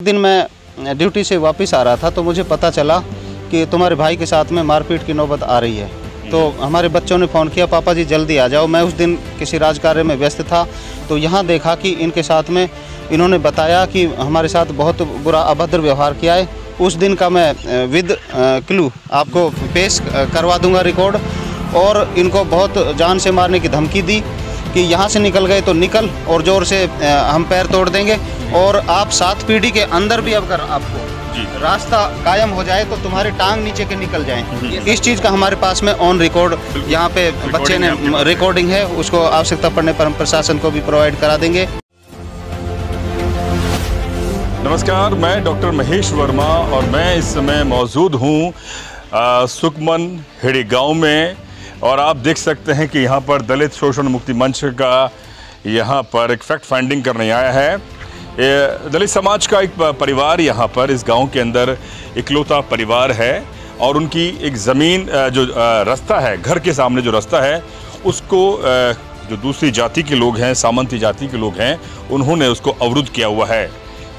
दिन मैं ड्यूटी से वापस आ रहा था तो मुझे पता चला कि तुम्हारे भाई के साथ में मारपीट की नौबत आ रही है। तो हमारे बच्चों ने फ़ोन किया, पापा जी जल्दी आ जाओ। मैं उस दिन किसी राजकार्य में व्यस्त था, तो यहाँ देखा कि इनके साथ में इन्होंने बताया कि हमारे साथ बहुत बुरा अभद्र व्यवहार किया है। उस दिन का मैं विद क्लू आपको पेश करवा दूंगा रिकॉर्ड। और इनको बहुत जान से मारने की धमकी दी कि यहाँ से निकल गए तो निकल, और ज़ोर से हम पैर तोड़ देंगे, और आप 7 पीढ़ी के अंदर भी अगर आपको रास्ता कायम हो जाए तो तुम्हारे टांग नीचे के निकल जाएं। इस चीज़ का हमारे पास में ऑन रिकॉर्ड यहाँ पे बच्चे ने रिकॉर्डिंग है, उसको आवश्यकता पड़ने पर हम प्रशासन को भी प्रोवाइड करा देंगे। नमस्कार, मैं डॉक्टर महेश वर्मा और मैं इस समय मौजूद हूँ सुकमन हेड़ी गांव में। और आप देख सकते हैं कि यहाँ पर दलित शोषण मुक्ति मंच का यहाँ पर एक फैक्ट फाइंडिंग करने आया है। दलित समाज का एक परिवार यहाँ पर इस गांव के अंदर इकलौता परिवार है, और उनकी एक ज़मीन जो रास्ता है, घर के सामने जो रास्ता है, उसको जो दूसरी जाति के लोग हैं, सामंती जाति के लोग हैं, उन्होंने उसको अवरुद्ध किया हुआ है।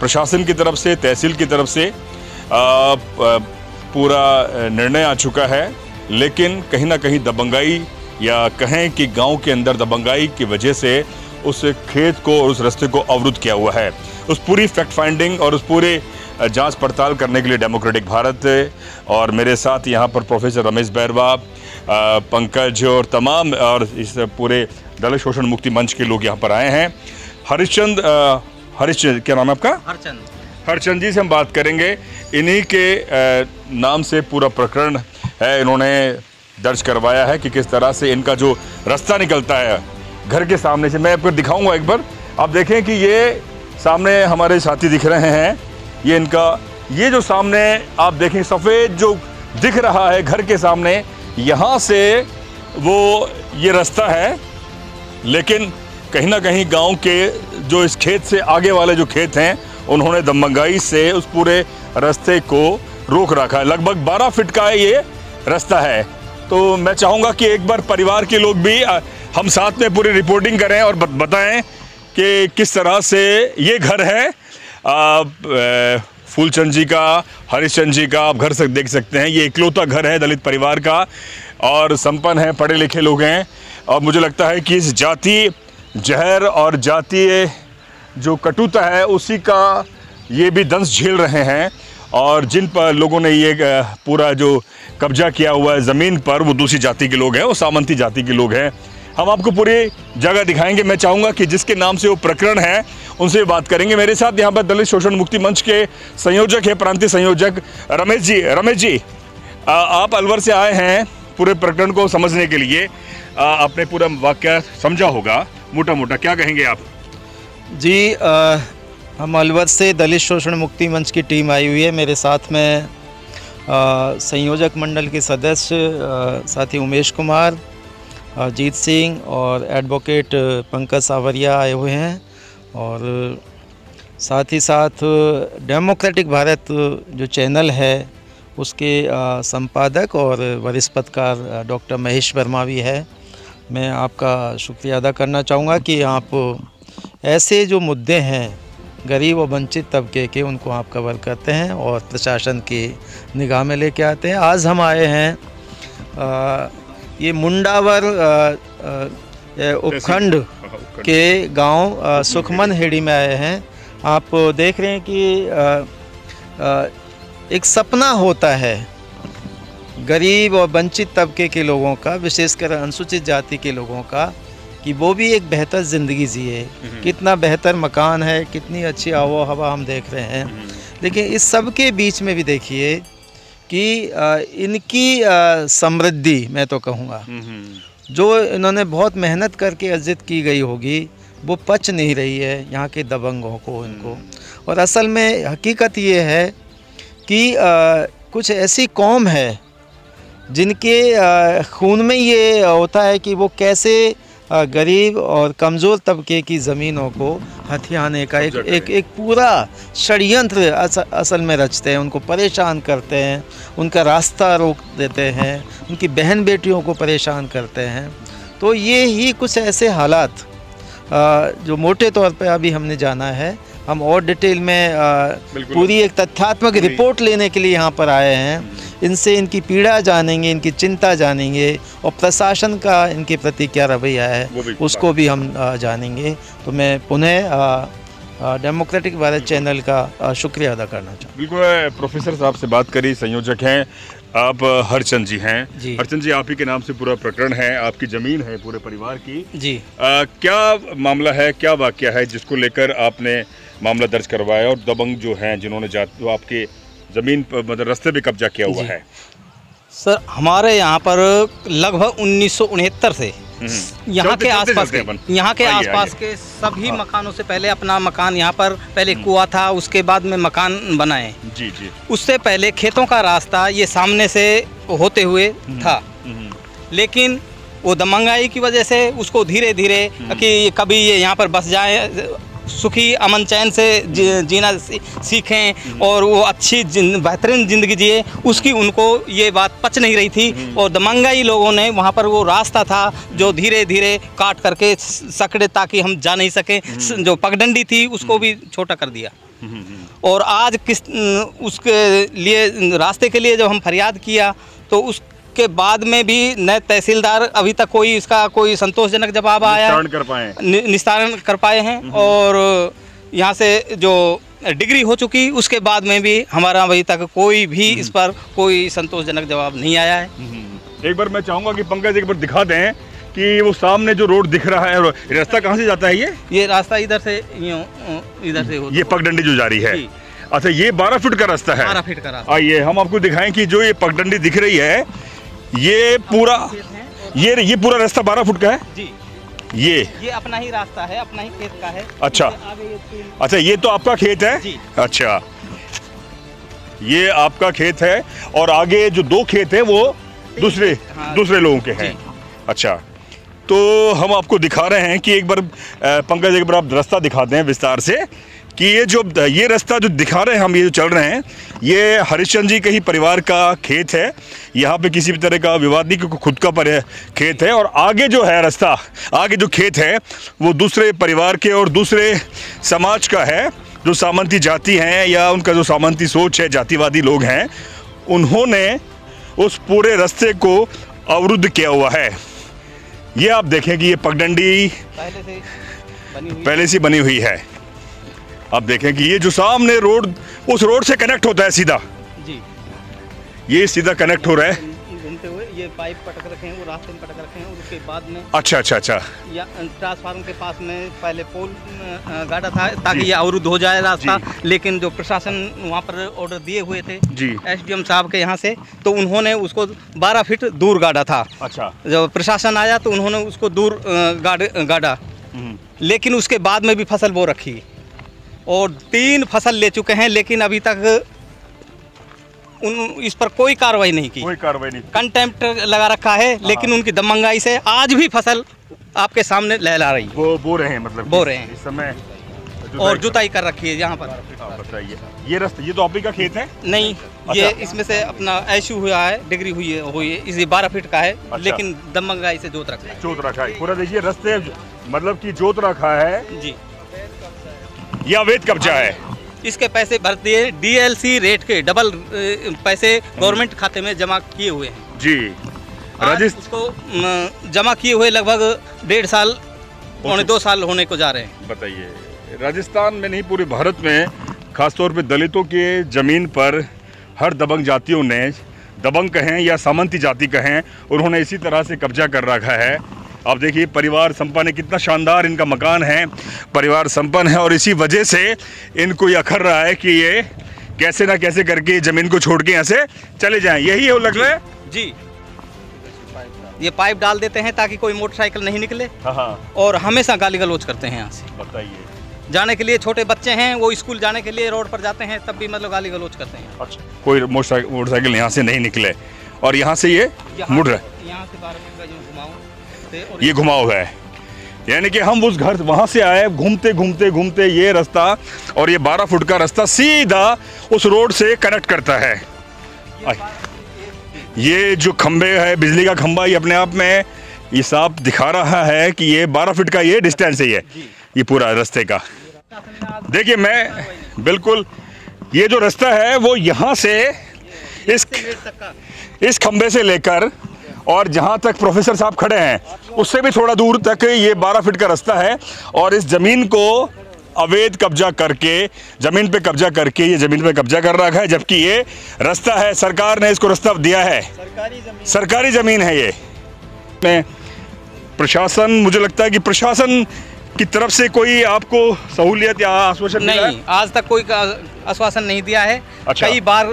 प्रशासन की तरफ से, तहसील की तरफ से पूरा निर्णय आ चुका है, लेकिन कहीं ना कहीं दबंगाई, या कहें कि गांव के अंदर दबंगाई की वजह से उस खेत को और उस रास्ते को अवरुद्ध किया हुआ है। उस पूरी फैक्ट फाइंडिंग और उस पूरे जांच पड़ताल करने के लिए डेमोक्रेटिक भारत और मेरे साथ यहाँ पर प्रोफेसर रमेश बैरवा, पंकज और तमाम और इस पूरे दलित शोषण मुक्ति मंच के लोग यहाँ पर आए हैं। हरिश्चंद, क्या नाम है आपका? हरचंद जी से हम बात करेंगे। इन्हीं के नाम से पूरा प्रकरण है, इन्होंने दर्ज करवाया है कि किस तरह से इनका जो रास्ता निकलता है घर के सामने से। मैं आपको दिखाऊंगा एक बार, आप देखें कि ये सामने हमारे साथी दिख रहे हैं, ये इनका, ये जो सामने आप देखें सफ़ेद जो दिख रहा है घर के सामने, यहाँ से वो ये रास्ता है। लेकिन कहीं ना कहीं गांव के जो इस खेत से आगे वाले जो खेत हैं, उन्होंने दबंगाई से उस पूरे रास्ते को रोक रखा है। लगभग 12 फीट का ये रास्ता है। तो मैं चाहूँगा कि एक बार परिवार के लोग भी हम साथ में पूरी रिपोर्टिंग करें और बताएं कि किस तरह से ये घर है फूलचंद जी का, हरिश्चंद जी का। आप घर से देख सकते हैं, ये इकलौता घर है दलित परिवार का, और संपन्न है, पढ़े लिखे लोग हैं। और मुझे लगता है कि इस जाति जहर और जातीय जो कटुता है उसी का ये भी दंश झेल रहे हैं। और जिन पर लोगों ने ये पूरा जो कब्जा किया हुआ है ज़मीन पर, वो दूसरी जाति के लोग हैं, वो सामंती जाति के लोग हैं। हम आपको पूरी जगह दिखाएंगे। मैं चाहूँगा कि जिसके नाम से वो प्रकरण है उनसे बात करेंगे। मेरे साथ यहाँ पर दलित शोषण मुक्ति मंच के संयोजक है, प्रांतीय संयोजक रमेश जी। रमेश जी, आप अलवर से आए हैं पूरे प्रकरण को समझने के लिए। आपने पूरा वाकया समझा होगा, मोटा मोटा क्या कहेंगे आप? जी, हम अलवर से दलित शोषण मुक्ति मंच की टीम आई हुई है। मेरे साथ में संयोजक मंडल के सदस्य साथी उमेश कुमार, जीत सिंह और एडवोकेट पंकज सावरिया आए हुए हैं, और साथ ही साथ डेमोक्रेटिक भारत जो चैनल है उसके संपादक और वरिष्ठ पत्रकार डॉक्टर महेश वर्मा भी है। मैं आपका शुक्रिया अदा करना चाहूँगा कि आप ऐसे जो मुद्दे हैं गरीब और वंचित तबके के, उनको आप कवर करते हैं और प्रशासन की निगाह में लेके आते हैं। आज हम आए हैं ये मुंडावर उपखंड के गांव सुकमन हेड़ी में आए हैं। आप देख रहे हैं कि एक सपना होता है गरीब और वंचित तबके के लोगों का, विशेषकर अनुसूचित जाति के लोगों का, कि वो भी एक बेहतर ज़िंदगी जिए। कितना बेहतर मकान है, कितनी अच्छी आबो हवा हम देख रहे हैं। लेकिन इस सब के बीच में भी देखिए कि इनकी समृद्धि, मैं तो कहूँगा, जो इन्होंने बहुत मेहनत करके अर्जित की गई होगी, वो पच नहीं रही है यहाँ के दबंगों को, इनको। और असल में हकीकत ये है कि कुछ ऐसी कौम है जिनके खून में ये होता है कि वो कैसे गरीब और कमज़ोर तबके की ज़मीनों को हथियाने का एक पूरा षड्यंत्र असल में रचते हैं। उनको परेशान करते हैं, उनका रास्ता रोक देते हैं, उनकी बहन बेटियों को परेशान करते हैं। तो ये ही कुछ ऐसे हालात जो मोटे तौर पे अभी हमने जाना है हम और डिटेल में पूरी एक तथ्यात्मक रिपोर्ट लेने के लिए यहाँ पर आए हैं। इनसे इनकी पीड़ा जानेंगे, इनकी चिंता जानेंगे और प्रशासन का इनके प्रति क्या रवैया है उसको भी हम जानेंगे। तो मैं पुनः डेमोक्रेटिक भारत चैनल का शुक्रिया अदा करना चाहूँ। बिल्कुल, प्रोफेसर साहब से बात करी, संयोजक हैं आप हरचंद जी हैं। हरचंद जी, आप ही के नाम से पूरा प्रकरण है, आपकी ज़मीन है पूरे परिवार की जी। क्या मामला है, क्या वाकया है जिसको लेकर आपने मामला दर्ज करवाया और दबंग जो हैं जिन्होंने जो आपके ज़मीन पर मतलब रास्ते पे कब्जा किया हुआ है? सर, हमारे यहाँ पर लगभग 1969 से यहाँ के आसपास के सभी मकानों से पहले अपना मकान यहाँ पर पहले कुआं था, उसके बाद में मकान बनाए जी। उससे पहले खेतों का रास्ता ये सामने से होते हुए था, लेकिन वो दबंगाई की वजह से उसको धीरे धीरे कि कभी ये यहाँ पर बस जाए, सुखी अमन चैन से जीना सीखें और वो अच्छी बेहतरीन ज़िंदगी जिए, उसकी उनको ये बात पच नहीं रही थी। और दबंगाई लोगों ने वहाँ पर वो रास्ता था जो धीरे धीरे काट करके सकड़े ताकि हम जा नहीं सकें, जो पगडंडी थी उसको भी छोटा कर दिया। और आज उसके लिए रास्ते के लिए जब हम फरियाद किया तो उसके बाद में भी नए तहसीलदार अभी तक कोई इसका कोई संतोषजनक जवाब आया निस्तारण कर पाए हैं। और यहाँ से जो डिग्री हो चुकी उसके बाद में भी हमारा अभी तक कोई भी इस पर कोई संतोषजनक जवाब नहीं आया है। एक बार मैं चाहूँगा कि पंकज एक बार दिखा दें कि वो सामने जो रोड दिख रहा है, रास्ता कहाँ से जाता है? ये रास्ता इधर से ये पगडंडी जो जा रही है। अच्छा, ये 12 फीट का रास्ता है। 12 फीट का रास्ता। आइए हम आपको दिखाएं कि जो ये पगडंडी दिख रही है ये पूरा ये पूरा रास्ता 12 फुट का है जी। ये अपना ही रास्ता है, अपना ही खेत का है। अच्छा, ये तो आपका खेत है जी। अच्छा, ये आपका खेत है और आगे जो 2 खेत है वो दूसरे लोगों के हैं। अच्छा, तो हम आपको दिखा रहे हैं कि एक बार पंकज एक बार आप रास्ता दिखा दें विस्तार से कि ये रास्ता जो दिखा रहे हैं हम, ये जो चल रहे हैं, ये हरिश्चंद्र जी के ही परिवार का खेत है। यहाँ पे किसी भी तरह का विवाद नहीं, क्योंकि खुद का खेत है। और आगे जो है रास्ता, आगे जो खेत है वो दूसरे परिवार के और दूसरे समाज का है, जो सामंती जाति हैं या उनका जो सामंती सोच है, जातिवादी लोग हैं, उन्होंने उस पूरे रास्ते को अवरुद्ध किया हुआ है। ये आप देखें कि ये पगडंडी पहले से बनी हुई है। आप देखें कि ये जो सामने रोड, उस रोड से कनेक्ट होता है सीधा जी। ये सीधा कनेक्ट हो रहा है घूमते हुए, ये पाइप पटक रखे हैं, वो रास्ते में पटक रखे हैं। और उसके बाद में अच्छा या ट्रांसफार्मर के पास में पहले पोल गाड़ा था ताकि ये अवरुद्ध हो जाए रास्ता, लेकिन जो प्रशासन वहाँ पर ऑर्डर दिए हुए थे जी एसडीएम साहब के यहाँ से, तो उन्होंने उसको 12 फीट दूर गाड़ा था। अच्छा, जब प्रशासन आया तो उन्होंने उसको दूर गाड़ा, लेकिन उसके बाद में भी फसल बो रखी और 3 फसल ले चुके हैं, लेकिन अभी तक इस पर कोई कार्रवाई नहीं की। कंटेम्प्ट लगा रखा है। लेकिन उनकी दबंगाई से आज भी फसल आपके सामने लहला रही है। वो बो रहे हैं, मतलब बो रहे हैं इस समय, और जुताई कर रखी है यहाँ पर। बताइए, ये रास्ता, ये तो आप ही का खेत है? नहीं, ये इसमें से अपना इशू हुआ है, डिग्री हुई है, इसी 12 फीट का है। लेकिन दबंगाई से जोत रखा है पूरा। देखिए रास्ते मतलब की जोत रखा है जी, या अवैध कब्जा है। इसके पैसे भर दिए, डीएलसी रेट के डबल पैसे गवर्नमेंट खाते में जमा किए हुए हैं जी। उसको जमा किए हुए लगभग 1.5 साल, 2 साल होने को जा रहे हैं। बताइए, राजस्थान में नहीं पूरे भारत में खासतौर पे दलितों के ज़मीन पर हर दबंग जातियों ने, दबंग कहें या सामंती जाति कहें, उन्होंने इसी तरह से कब्जा कर रखा है। आप देखिए परिवार संपन्न है, कितना शानदार इनका मकान है, परिवार संपन्न है, और इसी वजह से इनको ये अखर रहा है कि ये कैसे ना कैसे करके ज़मीन को छोड़ के यहाँ से चले जाएं। यही है लग रहा है जी। ये पाइप डाल देते हैं ताकि कोई मोटरसाइकिल नहीं निकले। और हमेशा गाली गलौज करते हैं यहाँ से। बताइए, जाने के लिए छोटे बच्चे हैं, वो स्कूल जाने के लिए रोड पर जाते हैं, तब भी मतलब गाली गलौज करते हैं। अच्छा, कोई मोटरसाइकिल यहाँ से नहीं निकले और यहाँ से ये मुड़ रहा है, यहाँ से 12 मिनट का जो घुमाओ, ये घुमाव है। यानी कि हम उस घर वहाँ से आए, घूमते ये रास्ता, और ये 12 फुट का रास्ता सीधा उस रोड से कनेक्ट करता है। ये जो खंबे है, बिजली का खंबा, ये अपने आप में ये साफ दिखा रहा है कि ये 12 फीट का ये डिस्टेंस है, ये पूरा रास्ते का। देखिए मैं बिल्कुल, ये जो रास्ता है वो यहाँ से इस खंबे से लेकर और जहाँ तक प्रोफेसर साहब खड़े हैं उससे भी थोड़ा दूर तक ये 12 फीट का रास्ता है। और इस ज़मीन को अवैध कब्जा करके, ज़मीन पे कब्जा करके ये ज़मीन पे कब्जा कर रखा है, जबकि ये रास्ता है, सरकार ने इसको रास्ता दिया है, सरकारी ज़मीन है ये। प्रशासन, मुझे लगता है कि प्रशासन की तरफ से कोई आपको सहूलियत या आश्वासन नहीं, आज तक कोई आश्वासन नहीं दिया है। अच्छा। कई बार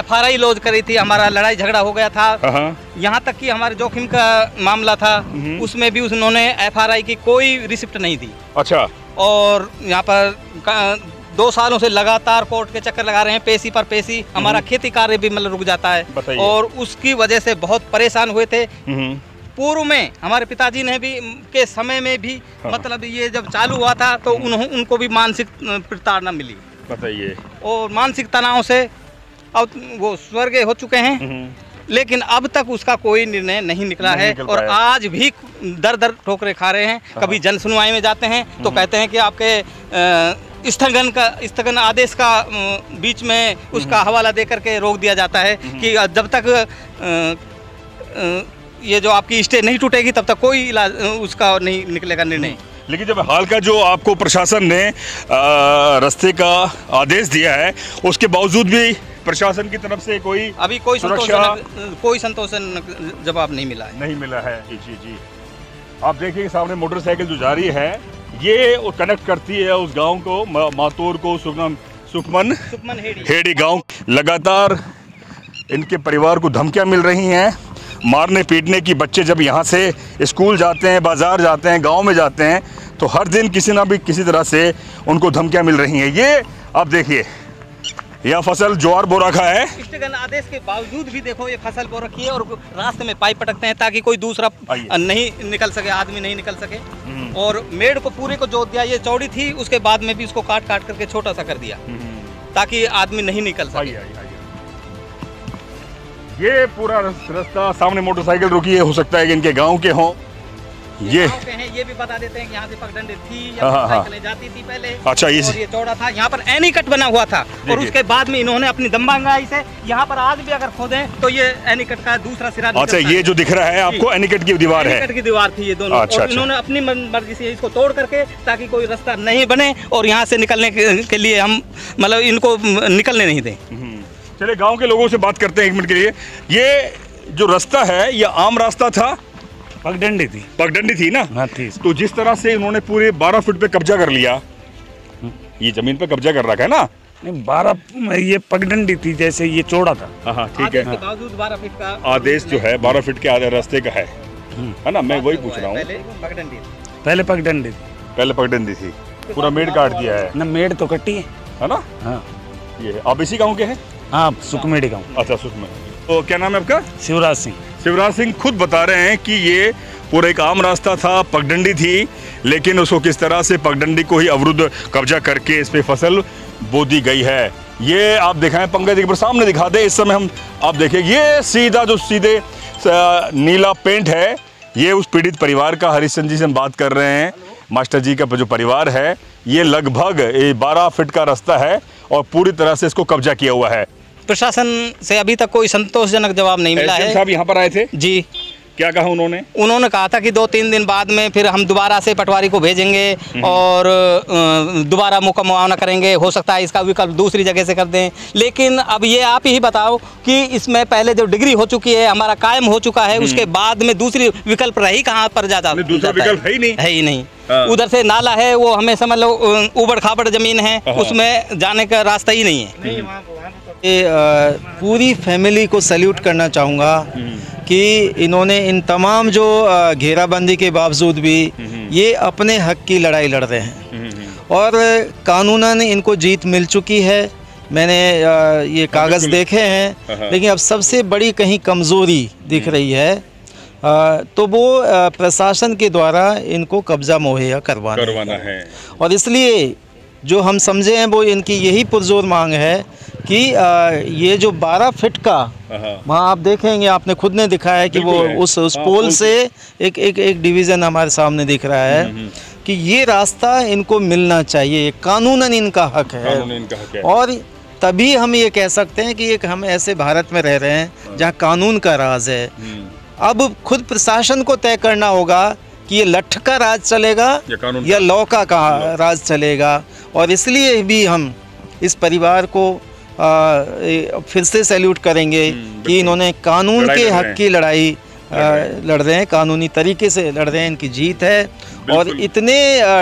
FRI लॉन्च करी थी, हमारा लड़ाई झगड़ा हो गया था, यहाँ तक कि हमारे जोखिम का मामला था, उसमें भी उन्होंने FRI की कोई रिसिप्ट नहीं दी। अच्छा। और यहाँ पर 2 सालों से लगातार कोर्ट के चक्कर लगा रहे हैं, पेशी पर पेशी, हमारा खेती कार्य भी मतलब रुक जाता है और उसकी वजह से बहुत परेशान हुए थे। पूर्व में हमारे पिताजी ने भी के समय में भी मतलब ये जब चालू हुआ था तो उनको भी मानसिक प्रताड़ना मिली, बताइए, और मानसिक तनाव से अब वो स्वर्गीय हो चुके हैं, लेकिन अब तक उसका कोई निर्णय नहीं निकला है और आज भी दर दर ठोकरे खा रहे हैं। कभी जन सुनवाई में जाते हैं तो कहते हैं कि आपके स्थगन आदेश का बीच में उसका हवाला दे करके रोक दिया जाता है कि जब तक ये जो आपकी स्टे नहीं टूटेगी तब तक कोई इलाज उसका नहीं निकलेगा निर्णय। लेकिन जब हाल का जो आपको प्रशासन ने रास्ते का आदेश दिया है उसके बावजूद भी प्रशासन की तरफ से अभी कोई संतोषजनक जवाब नहीं मिला है। नहीं मिला है। जी। आप देखिए सामने मोटरसाइकिल जो जा रही है ये कनेक्ट करती है उस गांव को, मातूर को, सुखमन हेड़ी गांव। लगातार इनके परिवार को धमकियां मिल रही हैं, मारने पीटने की। बच्चे जब यहाँ से स्कूल जाते हैं, बाजार जाते हैं, गांव में जाते हैं तो हर दिन किसी ना भी किसी तरह से उनको धमकियां मिल रही हैं। ये आप देखिए, यह फसल ज्वार बो रखा है। स्थगन आदेश के बावजूद भी देखो ये फसल बो रखी है और रास्ते में पाइप पटकते हैं ताकि कोई दूसरा नहीं निकल सके, आदमी नहीं निकल सके। और मेड़ को पूरे को जोत दिया, ये चौड़ी थी, उसके बाद में भी इसको काट करके छोटा सा कर दिया ताकि आदमी नहीं निकल सके। ये पूरा रास्ता, सामने मोटरसाइकिल रुकी है, हो सकता है कि इनके गांव के हों। ये भी बता देते हैं कि यहाँ से पगडंडी थी या मोटरसाइकिलें जाती थी पहले। अच्छा, और ये चौड़ा था, यहाँ पर एनीकट बना हुआ था और उसके बाद में इन्होंने अपनी दमबांगाई से यहाँ पर आज भी अगर खोदें तो ये एनीकट का दूसरा सिरा। अच्छा, ये जो दिख रहा है आपको एनीकट की दीवार है? एनीकट की दीवार थी ये दोनों। अच्छा, और इन्होंने अपनी मर्जी से इसको तोड़ करके ताकि कोई रास्ता नहीं बने और यहाँ से निकलने के लिए हम मतलब इनको निकलने नहीं दें। चलिए गांव के लोगों से बात करते हैं 1 मिनट के लिए। ये जो रास्ता है ये आम रास्ता था? पगडंडी थी ना? हाँ थी। तो जिस तरह से इन्होंने पूरे 12 फीट पे कब्जा कर लिया, ये जमीन पे कब्जा कर रखा है ना? नहीं, 12 ये पगडंडी थी, जैसे ये चौड़ा था। हाँ ठीक है। बावजूद 12 फीट का आदेश जो है 12 फीट के आधे रास्ते का है ना? मैं वही पूछ रहा हूँ। पहले पगडंडी थी, पूरा मेड़ काट दिया है ना? मेड़ तो कटी है ना? हाँ। ये आप इसी गाँव के हैं? हाँ, सुखमेड़ी गाँव। अच्छा, सुखमेड़ी। तो क्या नाम है आपका? शिवराज सिंह खुद बता रहे हैं कि ये पूरा एक आम रास्ता था, पगडंडी थी, लेकिन उसको किस तरह से पगडंडी को ही अवरुद्ध कब्जा करके इस पे फसल बो दी गई है। ये आप दिखाएं, पंकज एक बार सामने दिखा दे। इस समय हम आप देखें ये सीधा जो सीधे नीला पेंट है, ये उस पीड़ित परिवार का, हरिश्चंद्र जी से हम बात कर रहे हैं, मास्टर जी का जो परिवार है। ये लगभग 12 फीट का रास्ता है और पूरी तरह से इसको कब्जा किया हुआ है। प्रशासन से अभी तक कोई संतोषजनक जवाब नहीं मिला है। साहब यहाँ पर आए थे जी, क्या कहा उन्होंने कहा था कि 2-3 दिन बाद में फिर हम दोबारा से पटवारी को भेजेंगे और दोबारा मुआवना करेंगे, हो सकता है इसका विकल्प दूसरी जगह से कर दें। लेकिन अब ये आप ही बताओ कि इसमें पहले जो डिग्री हो चुकी है, हमारा कायम हो चुका है, उसके बाद में दूसरी विकल्प रही कहाँ पर जाता? दूसरा विकल्प है ही नहीं। उधर से नाला है, वो हमें समझ लो उबड़ खाबड़ जमीन है, उसमें जाने का रास्ता ही नहीं है। पूरी फैमिली को सैल्यूट करना चाहूँगा कि इन्होंने इन तमाम जो घेराबंदी के बावजूद भी ये अपने हक की लड़ाई लड़ रहे हैं और कानूनन इनको जीत मिल चुकी है। मैंने ये कागज़ देखे हैं, लेकिन अब सबसे बड़ी कहीं कमज़ोरी दिख रही है तो वो प्रशासन के द्वारा इनको कब्ज़ा मुहैया करवाना है। और इसलिए जो हम समझे हैं वो इनकी यही पुरजोर मांग है कि ये जो 12 फीट का वहाँ आप देखेंगे, आपने खुद ने दिखाया कि वो उस पोल से एक डिवीज़न हमारे सामने दिख रहा है, कि ये रास्ता इनको मिलना चाहिए, कानूनन इनका हक है। कानून इनका हक है। और तभी हम ये कह सकते हैं कि एक हम ऐसे भारत में रह रहे हैं जहाँ कानून का राज है। अब खुद प्रशासन को तय करना होगा कि ये लठ का राज चलेगा या लौका का राज चलेगा। और इसलिए भी हम इस परिवार को फिर से सैल्यूट करेंगे कि इन्होंने कानून के हक की लड़ाई लड़ रहे हैं, कानूनी तरीके से लड़ रहे हैं, इनकी जीत है। और इतने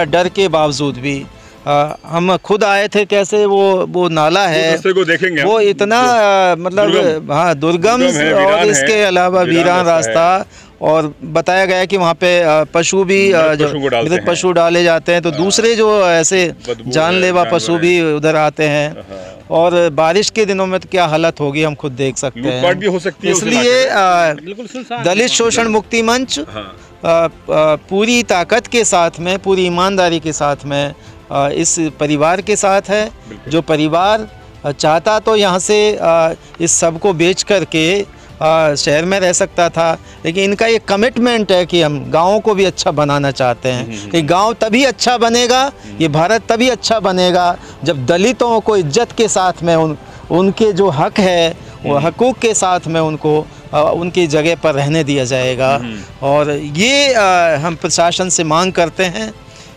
डर के बावजूद भी हम खुद आए थे, कैसे वो नाला है को देखेंगे, वो इतना मतलब हाँ दुर्गम और इसके अलावा वीरान रास्ता। और बताया गया कि वहाँ पे पशु भी मृत पशु डाले जाते हैं, तो दूसरे जो ऐसे जानलेवा पशु भी उधर आते हैं। और बारिश के दिनों में तो क्या हालत होगी हम खुद देख सकते हैं। भी हो सकती है। इसलिए दलित शोषण मुक्ति मंच पूरी ताकत के साथ में, पूरी ईमानदारी के साथ में इस परिवार के साथ है। जो परिवार चाहता तो यहाँ से इस सब को बेच करके शहर में रह सकता था, लेकिन इनका ये कमिटमेंट है कि हम गाँव को भी अच्छा बनाना चाहते हैं। ये गाँव तभी अच्छा बनेगा, ये भारत तभी अच्छा बनेगा जब दलितों को इज्जत के साथ में उनके जो हक है वो हकूक़ के साथ में उनको उनकी जगह पर रहने दिया जाएगा। और ये हम प्रशासन से मांग करते हैं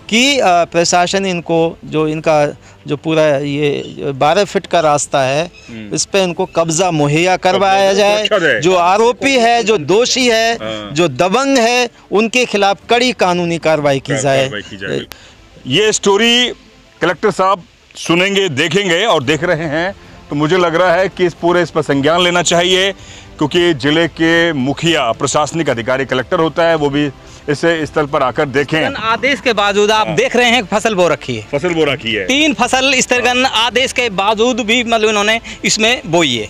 कि प्रशासन इनको जो पूरा ये 12 फीट का रास्ता है इस पे इनको कब्जा मुहैया करवाया जाए। जो आरोपी है, जो दोषी है, जो दबंग है, उनके खिलाफ कड़ी कानूनी कार्रवाई की जाए। ये स्टोरी कलेक्टर साहब सुनेंगे, देखेंगे और देख रहे हैं, तो मुझे लग रहा है कि इस पर संज्ञान लेना चाहिए, क्योंकि जिले के मुखिया प्रशासनिक अधिकारी कलेक्टर होता है, वो भी इसे स्थल पर आकर देखें। आदेश के बावजूद आप देख रहे हैं फसल बो रखी है, 3 फसल स्थगन आदेश के बावजूद भी मतलब इन्होंने इसमें बोई है।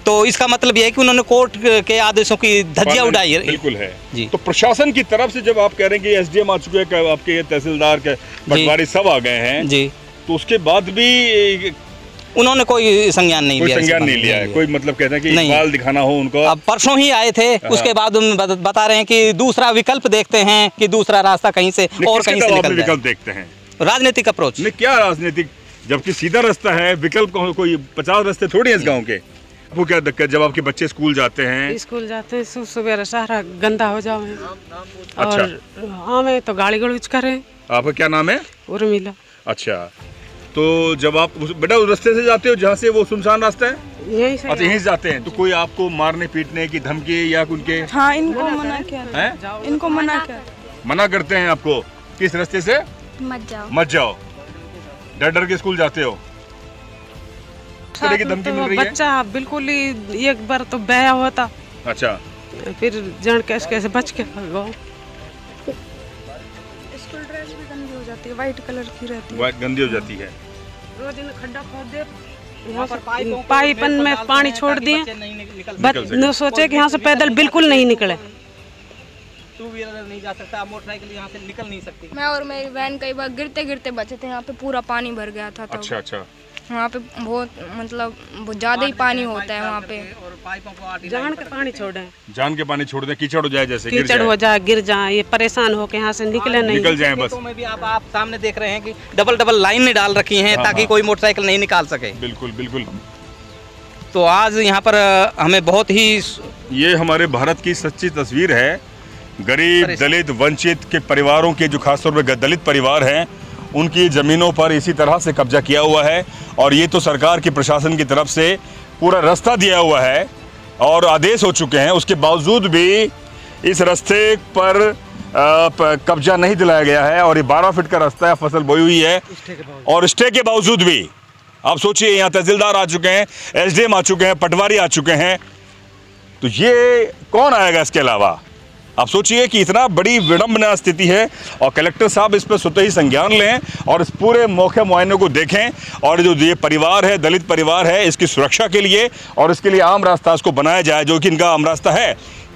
तो इसका मतलब यह है कि उन्होंने कोर्ट के आदेशों की धज्जियां उड़ाई है। बिल्कुल है जी। तो प्रशासन की तरफ से जब आप कह रहे हैं कि एसडीएम आ चुके हैं, आपके तहसीलदार के पटवारी सब आ गए हैं जी, तो उसके बाद भी उन्होंने कोई संज्ञान नहीं लिया है। कोई मतलब कहते हैं कि इकबाल दिखाना हो उनको। अब परसों ही आए थे, उसके बाद बता रहे हैं कि दूसरा विकल्प देखते हैं कि दूसरा रास्ता कहीं से और कहीं से निकल विकल्प देखते हैं। राजनीतिक अप्रोच नहीं, क्या राजनीतिक, जबकि सीधा रास्ता है। विकल्प कोई 50 रास्ते थोड़ी है इस गाँव के। वो क्या दिक्कत, जब आपके बच्चे स्कूल जाते हैं सुबह सारा गंदा हो जाओ और हमें तो गाड़ी गलौज करें। आपका क्या नाम है? उर्मिला। अच्छा, तो जब आप बेटा उस रास्ते से जाते हो जहाँ से वो सुनसान रास्ता है, यहीं से जाते हैं, तो कोई आपको मारने पीटने की धमकी या उनके? हाँ, इनको मना किया, इनको मना करते हैं आपको किस रास्ते से मत जाओ। डर के स्कूल जाते हो? इस तरह की धमकी मिल रही है? बच्चा बिल्कुल ही एक बार तो बया हुआ था। अच्छा, फिर जान कैसे बच के गो। वाइट कलर की रहती है, वाइट गंदी हो जाती है। रोज खड्डा खोद दे, पाइपन में पानी छोड़ दिए, न सोचे कि यहाँ से पैदल बिल्कुल नहीं निकले। 2 व्हीलर नहीं जा सकता, मोटरसाइकिल यहाँ से निकल नहीं सकती। मैं और मेरी बहन कई बार गिरते बचे थे, यहाँ पे पूरा पानी भर गया था। तो अच्छा, वहाँ पे बहुत मतलब बहुत ज्यादा ही पानी होता है वहाँ पे। जान के पानी छोड़ दें, कीचड़ हो जाए, जैसे कीचड़ हो जाए, गिर जाए, ये परेशान हो के यहाँ से निकल जाए बस। में भी आप सामने देख रहे हैं कि डबल लाइन डाल रखी हैं ताकि कोई मोटरसाइकिल नहीं निकाल सके। बिल्कुल। तो आज यहाँ पर हमें बहुत ही, ये हमारे भारत की सच्ची तस्वीर है। गरीब, दलित, वंचित के परिवारों के, जो खासतौर पर दलित परिवार हैं, उनकी ज़मीनों पर इसी तरह से कब्जा किया हुआ है। और ये तो सरकार की प्रशासन की तरफ से पूरा रास्ता दिया हुआ है और आदेश हो चुके हैं, उसके बावजूद भी इस रास्ते पर कब्जा नहीं दिलाया गया है। और ये 12 फीट का रास्ता है, फसल बोई हुई है, और स्टे के बावजूद भी आप सोचिए, यहाँ तहसीलदार आ चुके हैं, एसडीएम आ चुके हैं, पटवारी आ चुके हैं, तो ये कौन आएगा इसके अलावा? आप सोचिए कि इतना बड़ी विडंबना स्थिति है। और कलेक्टर साहब इस पर स्वतः ही संज्ञान लें और इस पूरे मौके मुआयने को देखें, और जो ये परिवार है, दलित परिवार है, इसकी सुरक्षा के लिए और इसके लिए आम रास्ता इसको बनाया जाए, जो कि इनका आम रास्ता है,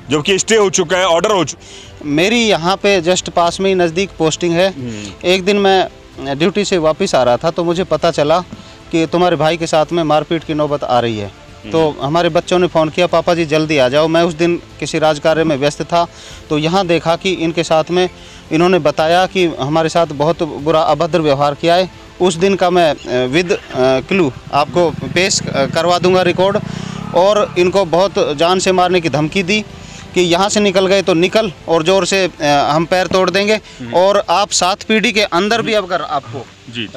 जो कि स्टे हो चुका है, ऑर्डर हो चुका। मेरी यहाँ पे जस्ट पास में ही नज़दीक पोस्टिंग है। एक दिन मैं ड्यूटी से वापस आ रहा था, तो मुझे पता चला कि तुम्हारे भाई के साथ में मारपीट की नौबत आ रही है। तो हमारे बच्चों ने फ़ोन किया, पापा जी जल्दी आ जाओ। मैं उस दिन किसी राजकार्य में व्यस्त था, तो यहाँ देखा कि इनके साथ में इन्होंने बताया कि हमारे साथ बहुत बुरा अभद्र व्यवहार किया है। उस दिन का मैं विद क्लू आपको पेश करवा दूंगा रिकॉर्ड। और इनको बहुत जान से मारने की धमकी दी कि यहाँ से निकल गए तो निकल, और ज़ोर से हम पैर तोड़ देंगे, और आप 7 पीढ़ी के अंदर भी अगर आपको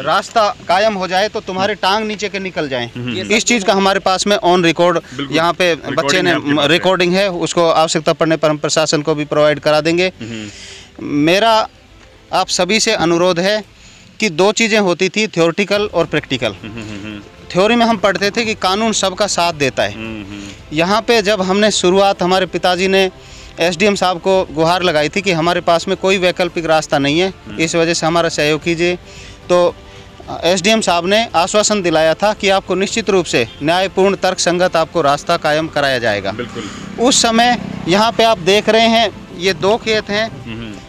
रास्ता कायम हो जाए तो तुम्हारे टांग नीचे के निकल जाएं। इस चीज़ का हमारे पास में ऑन रिकॉर्ड यहाँ पे बच्चे ने रिकॉर्डिंग है, उसको आवश्यकता पड़ने पर हम प्रशासन को भी प्रोवाइड करा देंगे। मेरा आप सभी से अनुरोध है कि 2 चीज़ें होती थी, थ्योरेटिकल और प्रैक्टिकल। थ्योरी में हम पढ़ते थे कि कानून सबका साथ देता है। यहाँ पे जब हमने शुरुआत, हमारे पिताजी ने एसडीएम साहब को गुहार लगाई थी कि हमारे पास में कोई वैकल्पिक रास्ता नहीं है, इस वजह से हमारा सहयोग कीजिए। तो एसडीएम साहब ने आश्वासन दिलाया था कि आपको निश्चित रूप से न्यायपूर्ण तर्क संगत आपको रास्ता कायम कराया जाएगा। बिल्कुल। उस समय यहाँ पे आप देख रहे हैं, ये 2 खेत हैं,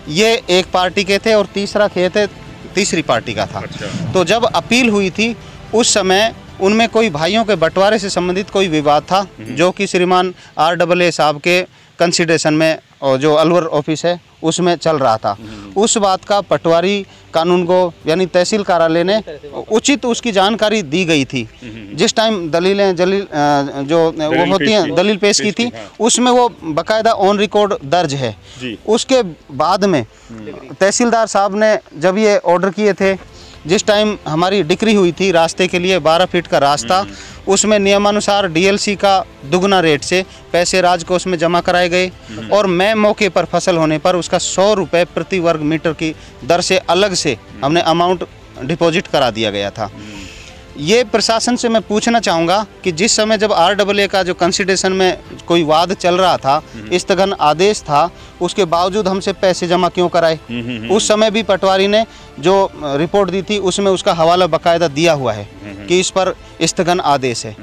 ये एक पार्टी के थे और तीसरा खेत है तीसरी पार्टी का था। अच्छा। तो जब अपील हुई थी उस समय उनमें कोई भाइयों के बंटवारे से संबंधित कोई विवाद था, जो कि श्रीमान RAA साहब के कंसिडरेशन में, और जो अलवर ऑफिस है उसमें चल रहा था। उस बात का पटवारी कानून को यानी तहसील कार्यालय ने उचित उसकी जानकारी दी गई थी। जिस टाइम दलीलें जो वो होती हैं दलील पेश की थी, उसमें वो बाकायदा ऑन रिकॉर्ड दर्ज है। उसके बाद में तहसीलदार साहब ने जब ये ऑर्डर किए थे, जिस टाइम हमारी डिक्री हुई थी रास्ते के लिए 12 फीट का रास्ता, उसमें नियमानुसार डीएलसी का दुगना रेट से पैसे राजकोष में जमा कराए गए, और मैं मौके पर फसल होने पर उसका 100 रुपये प्रति वर्ग मीटर की दर से अलग से हमने अमाउंट डिपॉजिट करा दिया गया था। ये प्रशासन से मैं पूछना चाहूँगा कि जिस समय जब RAA का जो कंसिडरेशन में कोई वाद चल रहा था, स्थगन आदेश था, उसके बावजूद हमसे पैसे जमा क्यों कराए? उस समय भी पटवारी ने जो रिपोर्ट दी थी उसमें उसका हवाला बाकायदा दिया हुआ है कि इस पर स्थगन आदेश है।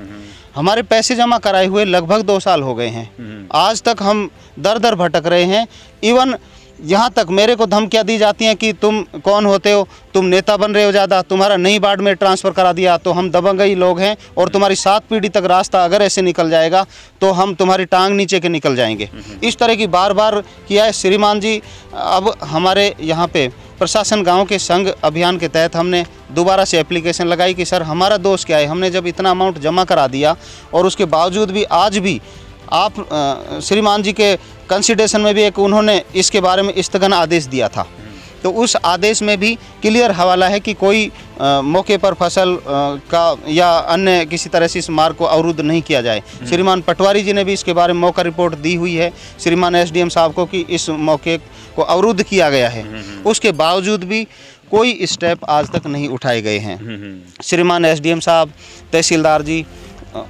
हमारे पैसे जमा कराए हुए लगभग 2 साल हो गए हैं। आज तक हम दर दर भटक रहे हैं। इवन यहाँ तक मेरे को धमकियाँ दी जाती हैं कि तुम कौन होते हो, तुम नेता बन रहे हो ज़्यादा, तुम्हारा नई वार्ड में ट्रांसफ़र करा दिया तो हम दबंगई लोग हैं, और तुम्हारी 7 पीढ़ी तक रास्ता अगर ऐसे निकल जाएगा तो हम तुम्हारी टांग नीचे के निकल जाएंगे। इस तरह की बार बार किया है। श्रीमान जी, अब हमारे यहाँ पे प्रशासन गाँव के संग अभियान के तहत हमने दोबारा से एप्लीकेशन लगाई कि सर हमारा दोष क्या है, हमने जब इतना अमाउंट जमा करा दिया और उसके बावजूद भी आज भी आप श्रीमान जी के कंसिडरेशन में भी एक उन्होंने इसके बारे में स्थगन आदेश दिया था, तो उस आदेश में भी क्लियर हवाला है कि कोई मौके पर फसल का या अन्य किसी तरह से इस मार्ग को अवरुद्ध नहीं किया जाए। श्रीमान पटवारी जी ने भी इसके बारे में मौका रिपोर्ट दी हुई है श्रीमान एसडीएम साहब को कि इस मौके को अवरुद्ध किया गया है। उसके बावजूद भी कोई स्टेप आज तक नहीं उठाए गए हैं। श्रीमान एसडीएम साहब, तहसीलदार जी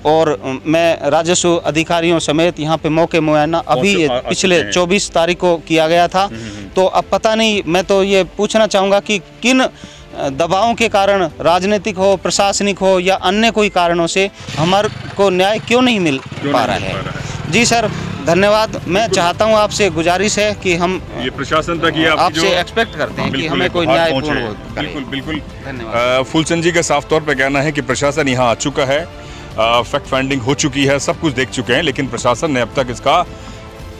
और मैं राजस्व अधिकारियों समेत यहाँ पे मौके मुआयना अभी पिछले 24 तारीख को किया गया था। तो अब पता नहीं, मैं तो ये पूछना चाहूँगा कि किन दबावों के कारण, राजनीतिक हो, प्रशासनिक हो या अन्य कोई कारणों से हमारे को न्याय क्यों नहीं मिल पा रहा है। जी सर, धन्यवाद। मैं चाहता हूँ, आपसे गुजारिश है कि हम ये प्रशासन तक ये आपसे एक्सपेक्ट करते हैं कि हमें कोई न्याय पूर्ण हो। बिल्कुल बिल्कुल। धन्यवाद। फूलचंद जी का साफ तौर पर कहना है कि प्रशासन यहाँ आ चुका है, फैक्ट फाइंडिंग हो चुकी है, सब कुछ देख चुके हैं, लेकिन प्रशासन ने अब तक इसका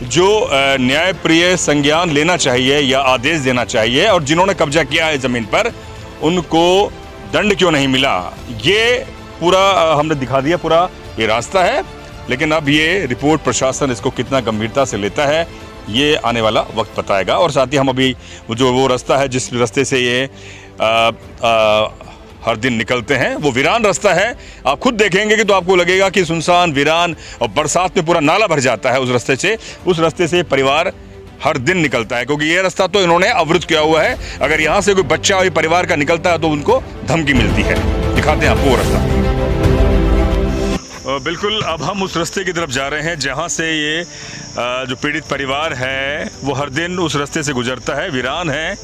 जो न्यायप्रिय संज्ञान लेना चाहिए या आदेश देना चाहिए, और जिन्होंने कब्जा किया है ज़मीन पर उनको दंड क्यों नहीं मिला, ये पूरा हमने दिखा दिया। पूरा ये रास्ता है, लेकिन अब ये रिपोर्ट प्रशासन इसको कितना गंभीरता से लेता है ये आने वाला वक्त बताएगा। और साथ ही हम अभी जो वो रास्ता है जिस रास्ते से ये हर दिन निकलते हैं, वो वीरान रास्ता है। आप खुद देखेंगे कि तो आपको लगेगा कि सुनसान, वीरान, और बरसात में पूरा नाला भर जाता है उस रास्ते से। उस रास्ते से परिवार हर दिन निकलता है, क्योंकि ये रास्ता तो इन्होंने अवरुद्ध किया हुआ है। अगर यहाँ से कोई बच्चा और परिवार का निकलता है तो उनको धमकी मिलती है। दिखाते हैं आपको वो रास्ता। बिल्कुल, अब हम उस रास्ते की तरफ जा रहे हैं जहाँ से ये जो पीड़ित परिवार है वो हर दिन उस रास्ते से गुजरता है, वीरान है।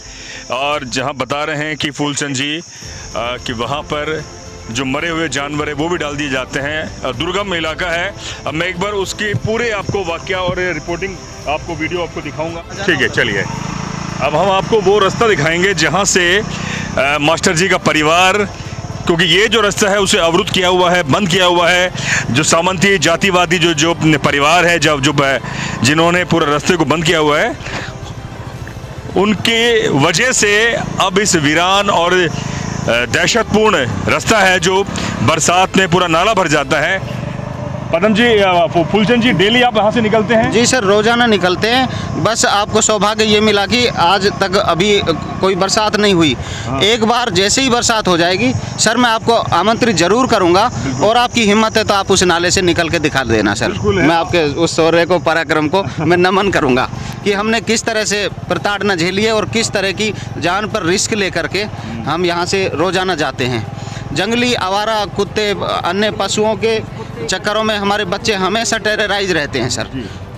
और जहाँ बता रहे हैं कि फूलचंद जी कि वहाँ पर जो मरे हुए जानवर है वो भी डाल दिए जाते हैं। दुर्गम इलाका है। अब मैं एक बार उसकी पूरे आपको वाकया और रिपोर्टिंग आपको वीडियो आपको दिखाऊंगा। ठीक है, चलिए अब हम आपको वो रास्ता दिखाएंगे जहाँ से मास्टर जी का परिवार क्योंकि ये जो रास्ता है उसे अवरुद्ध किया हुआ है, बंद किया हुआ है। जो सामंती जातिवादी जो परिवार है जो जिन्होंने पूरे रास्ते को बंद किया हुआ है, उनके वजह से अब इस वीरान और दहशतपूर्ण रास्ता है जो बरसात में पूरा नाला भर जाता है। पदम जी, फूलचंद जी, डेली आप यहाँ से निकलते हैं? जी सर, रोजाना निकलते हैं। बस आपको सौभाग्य ये मिला कि आज तक अभी कोई बरसात नहीं हुई। एक बार जैसे ही बरसात हो जाएगी सर, मैं आपको आमंत्रित जरूर करूंगा, और आपकी हिम्मत है तो आप उस नाले से निकल के दिखा देना सर। मैं आपके उस शौर्य को, पराक्रम को मैं नमन करूंगा कि हमने किस तरह से प्रताड़ना झेली है और किस तरह की जान पर रिस्क लेकर के हम यहाँ से रोजाना जाते हैं। जंगली आवारा कुत्ते, अन्य पशुओं के चक्करों में हमारे बच्चे हमेशा टेरराइज रहते हैं सर,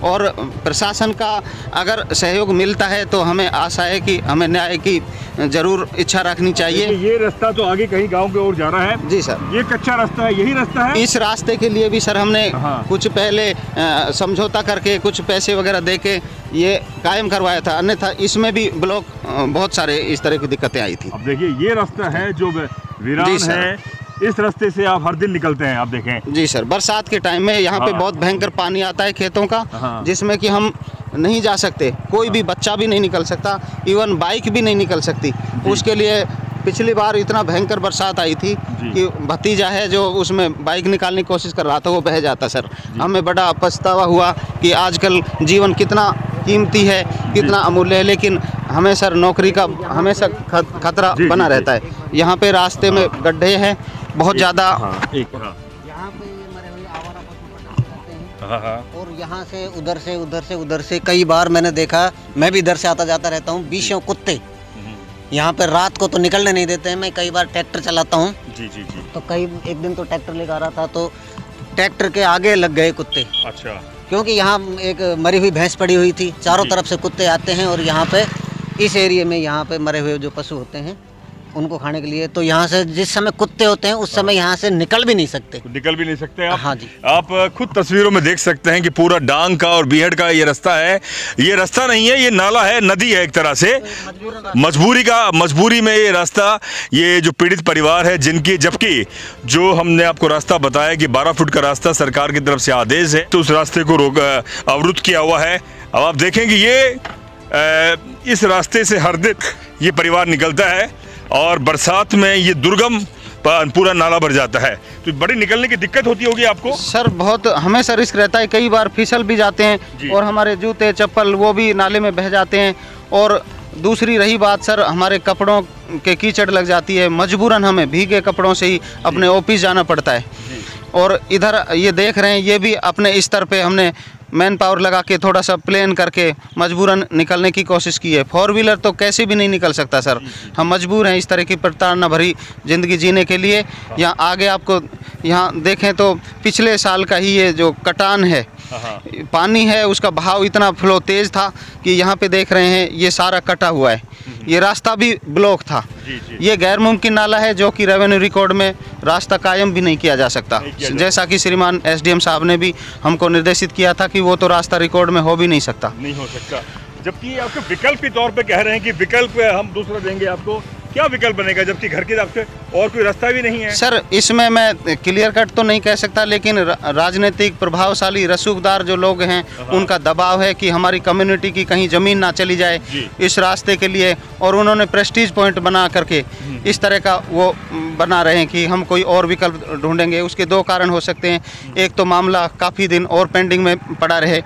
और प्रशासन का अगर सहयोग मिलता है तो हमें आशा है कि हमें न्याय की जरूर इच्छा रखनी चाहिए। ये रास्ता तो आगे कहीं गांव की ओर जा रहा है। जी सर, ये कच्चा रास्ता है, यही रास्ता है। इस रास्ते के लिए भी सर हमने कुछ पहले समझौता करके कुछ पैसे वगैरह दे के ये कायम करवाया था, अन्यथा इसमें भी ब्लॉक बहुत सारे इस तरह की दिक्कतें आई थी। अब देखिए, ये रास्ता है जो वीरान है, इस रास्ते से आप हर दिन निकलते हैं? आप देखें जी सर, बरसात के टाइम में यहाँ पे बहुत भयंकर पानी आता है खेतों का, जिसमें कि हम नहीं जा सकते, कोई भी बच्चा भी नहीं निकल सकता, इवन बाइक भी नहीं निकल सकती। उसके लिए पिछली बार इतना भयंकर बरसात आई थी कि भतीजा है जो उसमें बाइक निकालने की कोशिश कर रहा था, वो बह जाता सर। हमें बड़ा पछतावा हुआ कि आजकल जीवन कितना कीमती है, कितना अमूल्य है, लेकिन हमें सर नौकरी का हमेशा खतरा बना रहता है। यहाँ पे रास्ते में गड्ढे हैं बहुत ज़्यादा। यहाँ पे मरे हुए आवारा पशु पटाते हैं, और यहाँ से उधर से कई बार मैंने देखा, मैं भी इधर से आता जाता रहता हूँ, 20 कुत्ते यहाँ पे रात को तो निकलने नहीं देते हैं। मैं कई बार ट्रैक्टर चलाता हूँ तो एक दिन तो ट्रैक्टर लेकर आ रहा था तो ट्रैक्टर के आगे लग गए कुत्ते। अच्छा। क्योंकि यहाँ एक मरी हुई भैंस पड़ी हुई थी, चारों तरफ से कुत्ते आते हैं, और यहाँ पे इस एरिया में यहाँ पे मरे हुए जो पशु होते हैं उनको खाने के लिए, तो यहाँ से जिस समय कुत्ते होते हैं उस समय यहाँ से निकल भी नहीं सकते आप। हाँ जी, आप खुद तस्वीरों में देख सकते हैं कि पूरा डांग का और बीहड़ का ये रास्ता है। ये रास्ता नहीं है, ये नाला है, नदी है एक तरह से। मजबूरी में ये रास्ता, ये जो पीड़ित परिवार है जिनकी, जबकि जो हमने आपको रास्ता बताया कि 12 फुट का रास्ता सरकार की तरफ से आदेश है, तो उस रास्ते को अवरुद्ध किया हुआ है। अब आप देखेंगे ये इस रास्ते से हर दिन ये परिवार निकलता है, और बरसात में ये दुर्गम पूरा नाला भर जाता है, तो बड़ी निकलने की दिक्कत होती होगी आपको? सर बहुत हमेशा रिस्क रहता है, कई बार फिसल भी जाते हैं और हमारे जूते चप्पल वो भी नाले में बह जाते हैं। और दूसरी रही बात सर, हमारे कपड़ों के कीचड़ लग जाती है, मजबूरन हमें भीगे कपड़ों से ही अपने ऑफिस जाना पड़ता है। और इधर ये देख रहे हैं, ये भी अपने स्तर पे हमने मैन पावर लगा के थोड़ा सा प्लान करके मजबूरन निकलने की कोशिश की है। 4 व्हीलर तो कैसे भी नहीं निकल सकता सर, हम मजबूर हैं इस तरह की प्रताड़ना भरी ज़िंदगी जीने के लिए। यहाँ आगे आपको यहाँ देखें तो पिछले साल का ही ये जो कटान है, पानी है, उसका बहाव इतना फ्लो तेज़ था कि यहाँ पे देख रहे हैं ये सारा कटा हुआ है, ये रास्ता भी ब्लॉक था। ये गैर मुमकिन नाला है जो कि रेवेन्यू रिकॉर्ड में रास्ता कायम भी नहीं किया जा सकता, जैसा कि श्रीमान SDM साहब ने भी हमको निर्देशित किया था कि वो तो रास्ता रिकॉर्ड में हो भी नहीं सकता। जबकि आपके विकल्प के तौर पे कह रहे हैं कि विकल्प हम दूसरा देंगे आपको, क्या विकल्प बनेगा जबकि घर के आपके और कोई रास्ता भी नहीं है? सर इसमें मैं क्लियर कट तो नहीं कह सकता, लेकिन राजनीतिक प्रभावशाली रसूखदार जो लोग हैं उनका दबाव है कि हमारी कम्युनिटी की कहीं ज़मीन ना चली जाए इस रास्ते के लिए, और उन्होंने प्रेस्टीज पॉइंट बना करके इस तरह का वो बना रहे हैं कि हम कोई और विकल्प ढूंढेंगे। उसके 2 कारण हो सकते हैं, एक तो मामला काफ़ी दिन और पेंडिंग में पड़ा रहे,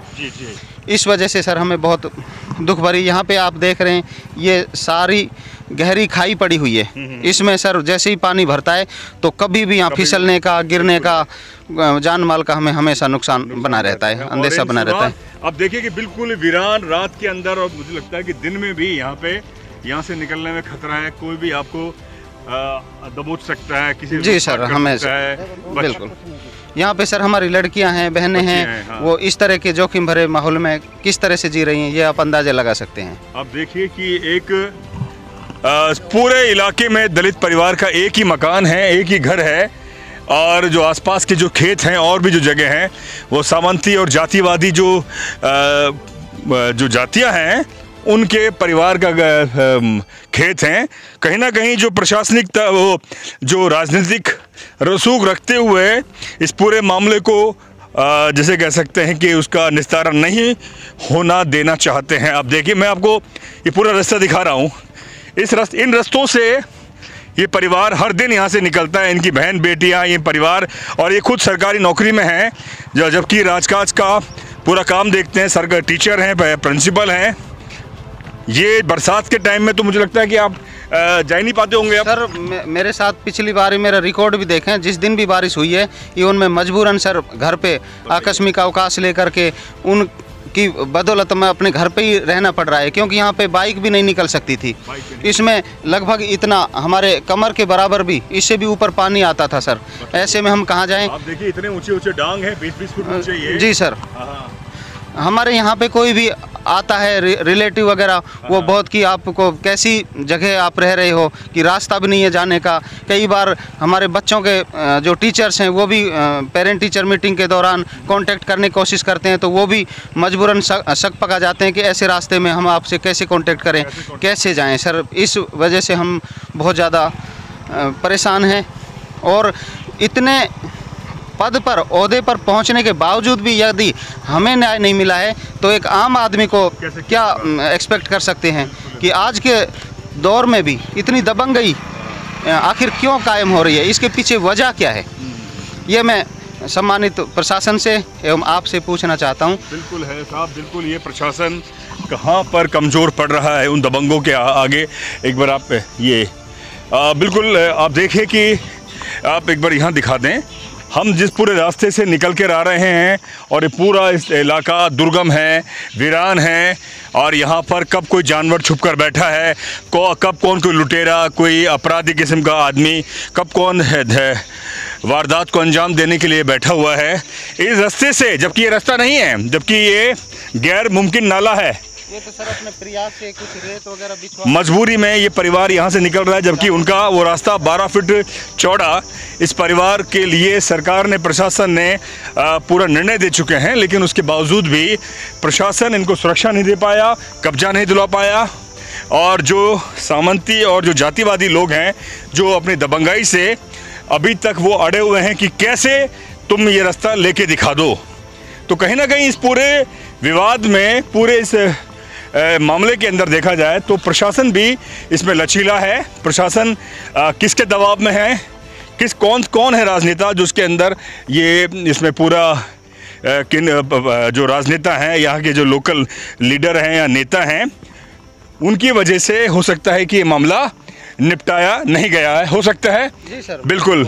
इस वजह से सर हमें बहुत दुख भरी। यहाँ पे आप देख रहे हैं ये सारी गहरी खाई पड़ी हुई है, इसमें सर जैसे ही पानी भरता है तो कभी भी यहाँ फिसलने का, गिरने का, जान माल का हमें हमेशा नुकसान बना रहता है, अंदेशा बना रहता है। अब देखिए कि बिल्कुल वीरान रात के अंदर, और मुझे लगता है कि दिन में भी यहाँ से निकलने में खतरा है, कोई भी आपको दबोच सकता है, किसी जी सर हमें बिल्कुल। यहाँ पे सर हमारी लड़कियां हैं, बहनें हैं, वो इस तरह के जोखिम भरे माहौल में किस तरह से जी रही हैं, ये आप अंदाजा लगा सकते हैं। अब देखिए कि एक पूरे इलाके में दलित परिवार का एक ही मकान है, एक ही घर है, और जो आसपास के जो खेत हैं और भी जो जगह हैं वो सामंती और जातिवादी जो जातियां हैं उनके परिवार का खेत हैं। कहीं ना कहीं जो प्रशासनिक वो जो राजनीतिक रसूख रखते हुए इस पूरे मामले को जैसे कह सकते हैं कि उसका निस्तारण नहीं होना देना चाहते हैं। अब देखिए, मैं आपको ये पूरा रास्ता दिखा रहा हूँ। इन रास्तों से ये परिवार हर दिन यहाँ से निकलता है, इनकी बहन बेटियाँ, ये परिवार, और ये खुद सरकारी नौकरी में हैं, जबकि राजकाज का पूरा काम देखते हैं, सरकार टीचर हैं, प्रिंसिपल हैं। ये बरसात के टाइम में तो मुझे लगता है कि आप जा ही नहीं पाते होंगे। सर मेरे साथ पिछली बार मेरा रिकॉर्ड भी देखें, जिस दिन भी बारिश हुई है इवन मैं मजबूरन सर घर पे आकस्मिक अवकाश लेकर के उनकी बदौलत में अपने घर पे ही रहना पड़ रहा है, क्योंकि यहाँ पे बाइक भी नहीं निकल सकती थी। इसमें लगभग इतना हमारे कमर के बराबर भी, इससे भी ऊपर पानी आता था सर। ऐसे में हम कहाँ जाएं? आप देखिए, इतने ऊंचे ऊंचे डांग हैं, 20-20 फुट ऊंचे ये। जी सर। हमारे यहाँ पे कोई भी आता है रिलेटिव वगैरह, वो बहुत कि आपको कैसी जगह आप रह रहे हो, कि रास्ता भी नहीं है जाने का। कई बार हमारे बच्चों के जो टीचर्स हैं वो भी पेरेंट टीचर मीटिंग के दौरान कांटेक्ट करने की कोशिश करते हैं, तो वो भी मजबूरन शक पका जाते हैं कि ऐसे रास्ते में हम आपसे कैसे कांटेक्ट करें, कैसे जाएं। सर इस वजह से हम बहुत ज़्यादा परेशान हैं, और इतने पद पर, ओहदे पर पहुंचने के बावजूद भी यदि हमें न्याय नहीं मिला है तो एक आम आदमी को क्या एक्सपेक्ट कर सकते हैं कि आज के दौर में भी इतनी दबंगई आखिर क्यों कायम हो रही है, इसके पीछे वजह क्या है, ये मैं सम्मानित प्रशासन से एवं आपसे पूछना चाहता हूं। बिल्कुल है साहब, बिल्कुल। ये प्रशासन कहां पर कमज़ोर पड़ रहा है उन दबंगों के आगे। एक बार आप ये बिल्कुल आप देखिए कि आप एक बार यहाँ दिखा दें, हम जिस पूरे रास्ते से निकल कर आ रहे हैं और ये पूरा इस इलाका दुर्गम है, वीरान है, और यहाँ पर कब कोई जानवर छुप कर बैठा है, कब कौन कोई लुटेरा, कोई अपराधी किस्म का आदमी, कब कौन है वारदात को अंजाम देने के लिए बैठा हुआ है इस रास्ते से, जबकि ये रास्ता नहीं है, जबकि ये गैर मुमकिन नाला है। ये तो सर अपने प्रयास से कुछ रेत वगैरह बिछवा, मजबूरी में ये परिवार यहाँ से निकल रहा है, जबकि उनका वो रास्ता 12 फीट चौड़ा इस परिवार के लिए सरकार ने, प्रशासन ने पूरा निर्णय दे चुके हैं, लेकिन उसके बावजूद भी प्रशासन इनको सुरक्षा नहीं दे पाया, कब्जा नहीं दिला पाया। और जो सामंती और जो जातिवादी लोग हैं, जो अपनी दबंगाई से अभी तक वो अड़े हुए हैं कि कैसे तुम ये रास्ता लेके दिखा दो। तो कहीं ना कहीं इस पूरे विवाद में, पूरे इस मामले के अंदर देखा जाए तो प्रशासन भी इसमें लचीला है। प्रशासन किसके दबाव में है, कौन है राजनेता जो उसके अंदर ये इसमें पूरा किन जो राजनेता हैं, यहाँ के जो लोकल लीडर हैं या नेता हैं, उनकी वजह से हो सकता है कि ये मामला निपटाया नहीं गया है। हो सकता है जी सर, बिल्कुल।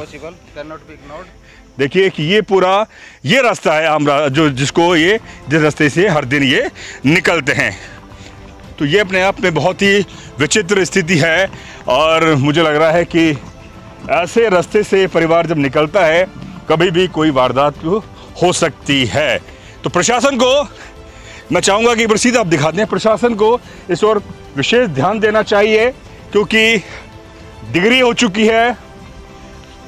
देखिए कि ये पूरा ये रास्ता है आम जो जिसको ये जिस रास्ते से हर दिन ये निकलते हैं। तो ये अपने आप में बहुत ही विचित्र स्थिति है, और मुझे लग रहा है कि ऐसे रास्ते से परिवार जब निकलता है कभी भी कोई वारदात हो सकती है। तो प्रशासन को मैं चाहूँगा कि एक बार सीधा आप दिखा दें, प्रशासन को इस ओर विशेष ध्यान देना चाहिए, क्योंकि डिग्री हो चुकी है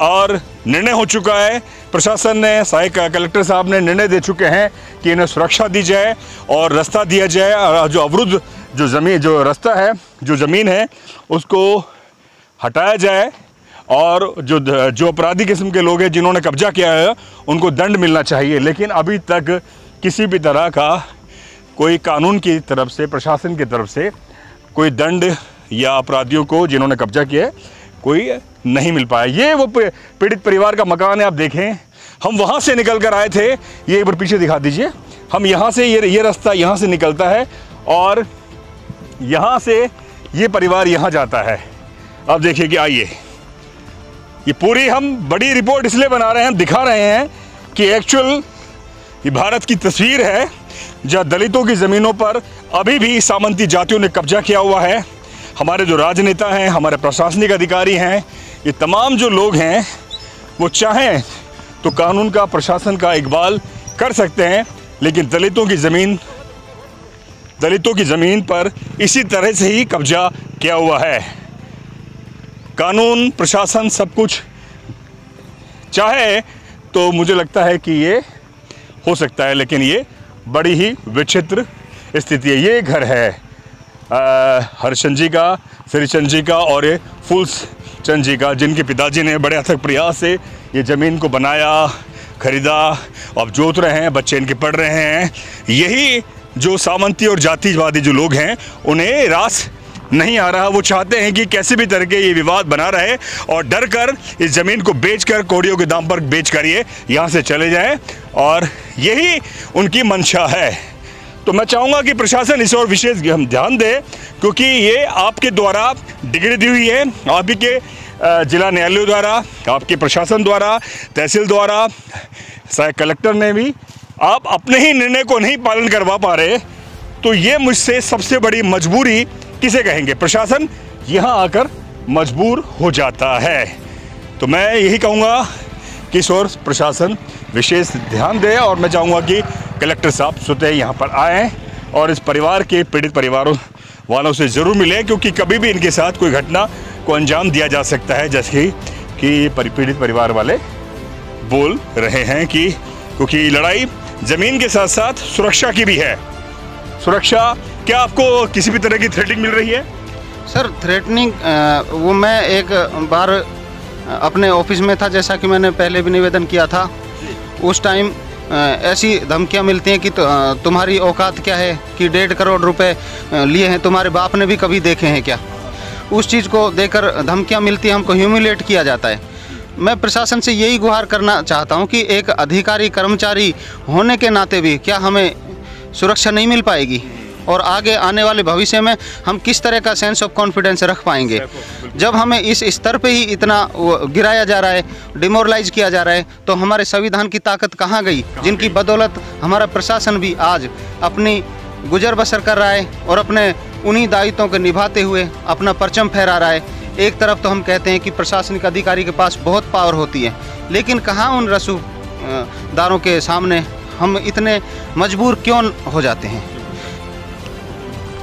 और निर्णय हो चुका है। प्रशासन ने, सहायक कलेक्टर साहब ने निर्णय दे चुके हैं कि इन्हें सुरक्षा दी जाए और रास्ता दिया जाए, और जो अवरुद्ध जो रास्ता है, जो ज़मीन है, उसको हटाया जाए, और जो अपराधी किस्म के लोग हैं जिन्होंने कब्जा किया है उनको दंड मिलना चाहिए। लेकिन अभी तक किसी भी तरह का कोई कानून की तरफ से, प्रशासन की तरफ से कोई दंड या अपराधियों को जिन्होंने कब्जा किया है कोई नहीं मिल पाया। ये वो पीड़ित परिवार का मकान है, आप देखें। हम वहाँ से निकल कर आए थे, ये एक बार पीछे दिखा दीजिए। हम यहाँ से ये रास्ता यहाँ से निकलता है, और यहाँ से ये परिवार यहाँ जाता है। अब देखिए कि आइए, ये पूरी हम बड़ी रिपोर्ट इसलिए बना रहे हैं, हम दिखा रहे हैं कि एक्चुअल ये भारत की तस्वीर है, जहाँ दलितों की ज़मीनों पर अभी भी सामंती जातियों ने कब्जा किया हुआ है। हमारे जो राजनेता हैं, हमारे प्रशासनिक अधिकारी हैं, ये तमाम जो लोग हैं, वो चाहें तो कानून का, प्रशासन का इकबाल कर सकते हैं, लेकिन दलितों की ज़मीन पर इसी तरह से ही कब्जा किया हुआ है। कानून, प्रशासन सब कुछ चाहे तो मुझे लगता है कि ये हो सकता है, लेकिन ये बड़ी ही विचित्र स्थिति है। ये घर है, हरिचंद जी का, श्रीचंद जी का और ये फूलचंद जी का, जिनके पिताजी ने बड़े अथक प्रयास से ये ज़मीन को बनाया, खरीदा, अब जोत रहे हैं, बच्चे इनके पढ़ रहे हैं। यही जो सामंती और जातिवादी जो लोग हैं उन्हें रास नहीं आ रहा। वो चाहते हैं कि कैसे भी तरह के ये विवाद बना रहे और डर कर इस ज़मीन को बेचकर, कौड़ियों के दाम पर बेचकर ये यहाँ से चले जाएं, और यही उनकी मंशा है। तो मैं चाहूँगा कि प्रशासन इस और विशेष ध्यान दे, क्योंकि ये आपके द्वारा डिग्री दी हुई है, आप ही के जिला न्यायालयों द्वारा, आपके प्रशासन द्वारा, तहसील द्वारा, सहायक कलेक्टर ने भी, आप अपने ही निर्णय को नहीं पालन करवा पा रहे। तो ये मुझसे सबसे बड़ी मजबूरी किसे कहेंगे, प्रशासन यहाँ आकर मजबूर हो जाता है। तो मैं यही कहूँगा कि इस ओर प्रशासन विशेष ध्यान दे, और मैं चाहूँगा कि कलेक्टर साहब स्वतः यहाँ पर आएँ और इस परिवार के, पीड़ित परिवारों वालों से ज़रूर मिलें, क्योंकि कभी भी इनके साथ कोई घटना को अंजाम दिया जा सकता है, जैसे कि पीड़ित परिवार वाले बोल रहे हैं कि क्योंकि लड़ाई ज़मीन के साथ साथ सुरक्षा की भी है। सुरक्षा, क्या आपको किसी भी तरह की थ्रेटनिंग मिल रही है? सर थ्रेटनिंग वो मैं एक बार अपने ऑफिस में था, जैसा कि मैंने पहले भी निवेदन किया था, उस टाइम ऐसी धमकियां मिलती हैं कि तुम्हारी औकात क्या है कि 1.5 करोड़ रुपए लिए हैं, तुम्हारे बाप ने भी कभी देखे हैं क्या? उस चीज़ को देकर धमकियां मिलती हैं, हमको ह्यूमिलेट किया जाता है। मैं प्रशासन से यही गुहार करना चाहता हूं कि एक अधिकारी कर्मचारी होने के नाते भी क्या हमें सुरक्षा नहीं मिल पाएगी, और आगे आने वाले भविष्य में हम किस तरह का सेंस ऑफ कॉन्फिडेंस रख पाएंगे जब हमें इस स्तर पे ही इतना गिराया जा रहा है, डिमोरलाइज किया जा रहा है। तो हमारे संविधान की ताकत कहाँ गई, जिनकी बदौलत हमारा प्रशासन भी आज अपनी गुजर बसर कर रहा है और अपने उन्हीं दायित्वों को निभाते हुए अपना परचम फहरा रहा है। एक तरफ तो हम कहते हैं कि प्रशासनिक अधिकारी के पास बहुत पावर होती है, लेकिन कहाँ उन रसूखदारों के सामने हम इतने मजबूर क्यों हो जाते हैं?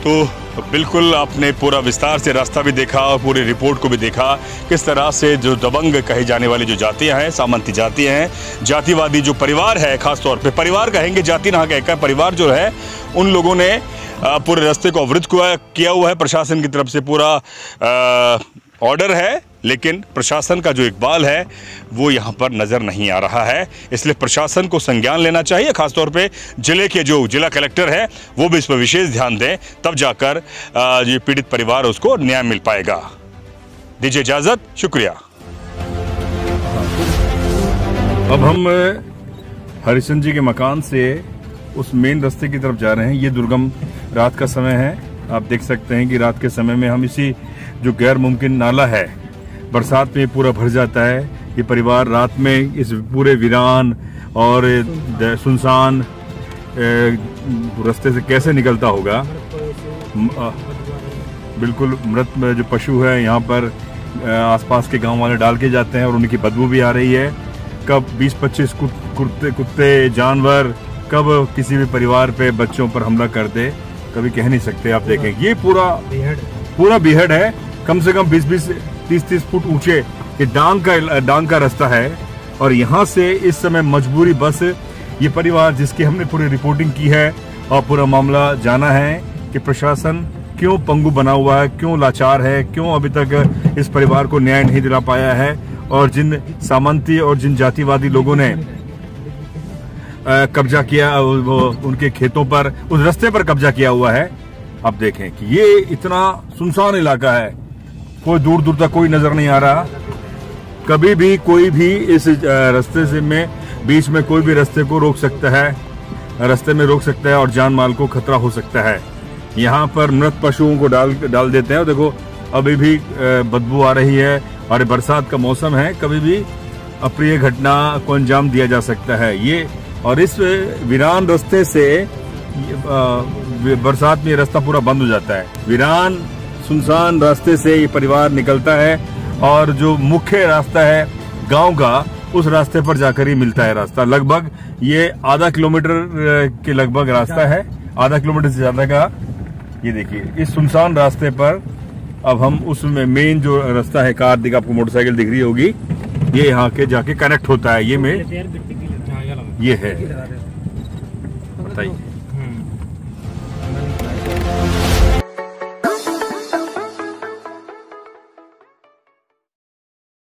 तो बिल्कुल आपने पूरा विस्तार से रास्ता भी देखा और पूरी रिपोर्ट को भी देखा, किस तरह से जो दबंग कही जाने वाली जो जातियां हैं, सामंती जातियां हैं, जातिवादी जो परिवार है, खास तौर पे परिवार कहेंगे, जाति ना कहकर परिवार जो है, उन लोगों ने पूरे रास्ते को अवरुद्ध किया हुआ है। प्रशासन की तरफ से पूरा ऑर्डर है, लेकिन प्रशासन का जो इकबाल है वो यहाँ पर नज़र नहीं आ रहा है। इसलिए प्रशासन को संज्ञान लेना चाहिए, खासतौर पे जिले के जो जिला कलेक्टर है वो भी इस पर विशेष ध्यान दें, तब जाकर ये पीड़ित परिवार उसको न्याय मिल पाएगा। दीजिए इजाज़त, शुक्रिया। अब हम हरिचंद जी के मकान से उस मेन रास्ते की तरफ जा रहे हैं। ये दुर्गम रात का समय है, आप देख सकते हैं कि रात के समय में हम इसी जो गैर मुमकिन नाला है, बरसात में पूरा भर जाता है। ये परिवार रात में इस पूरे वीरान और सुनसान रास्ते से कैसे निकलता होगा। बिल्कुल मृत जो पशु है यहाँ पर आसपास के गांव वाले डाल के जाते हैं और उनकी बदबू भी आ रही है। कब 20-25 कुत्ते जानवर कब किसी भी परिवार पे, बच्चों पर हमला कर दे, कभी कह नहीं सकते। आप देखें ये पूरा बीहड़ है, कम से कम 20-30 फुट ऊंचे ये डांग का रास्ता है। और यहाँ से इस समय मजबूरी बस ये परिवार, जिसकी हमने पूरी रिपोर्टिंग की है और पूरा मामला जाना है कि प्रशासन क्यों पंगु बना हुआ है, क्यों लाचार है, क्यों अभी तक इस परिवार को न्याय नहीं दिला पाया है। और जिन सामंती और जिन जातिवादी लोगों ने कब्जा किया, वो उनके खेतों पर, उस रास्ते पर कब्जा किया हुआ है। आप देखें कि ये इतना सुनसान इलाका है, कोई दूर दूर तक कोई नजर नहीं आ रहा। कभी भी कोई भी इस रास्ते से में बीच में कोई भी रास्ते को रोक सकता है, रास्ते में रोक सकता है और जान माल को खतरा हो सकता है। यहाँ पर मृत पशुओं को डाल देते हैं। देखो अभी भी बदबू आ रही है और बरसात का मौसम है, कभी भी अप्रिय घटना को अंजाम दिया जा सकता है। ये और इस वीरान रास्ते से बरसात में रास्ता पूरा बंद हो जाता है। वीरान सुनसान रास्ते से ये परिवार निकलता है और जो मुख्य रास्ता है गांव का, उस रास्ते पर जाकर ही मिलता है रास्ता। लगभग ये आधा किलोमीटर के लगभग रास्ता है, आधा किलोमीटर से ज्यादा का। ये देखिए इस सुनसान रास्ते पर अब हम उसमें मेन जो रास्ता है, कार दिख, आपको मोटरसाइकिल दिख रही होगी, ये यहाँ के जाके कनेक्ट होता है। ये है, बताइए।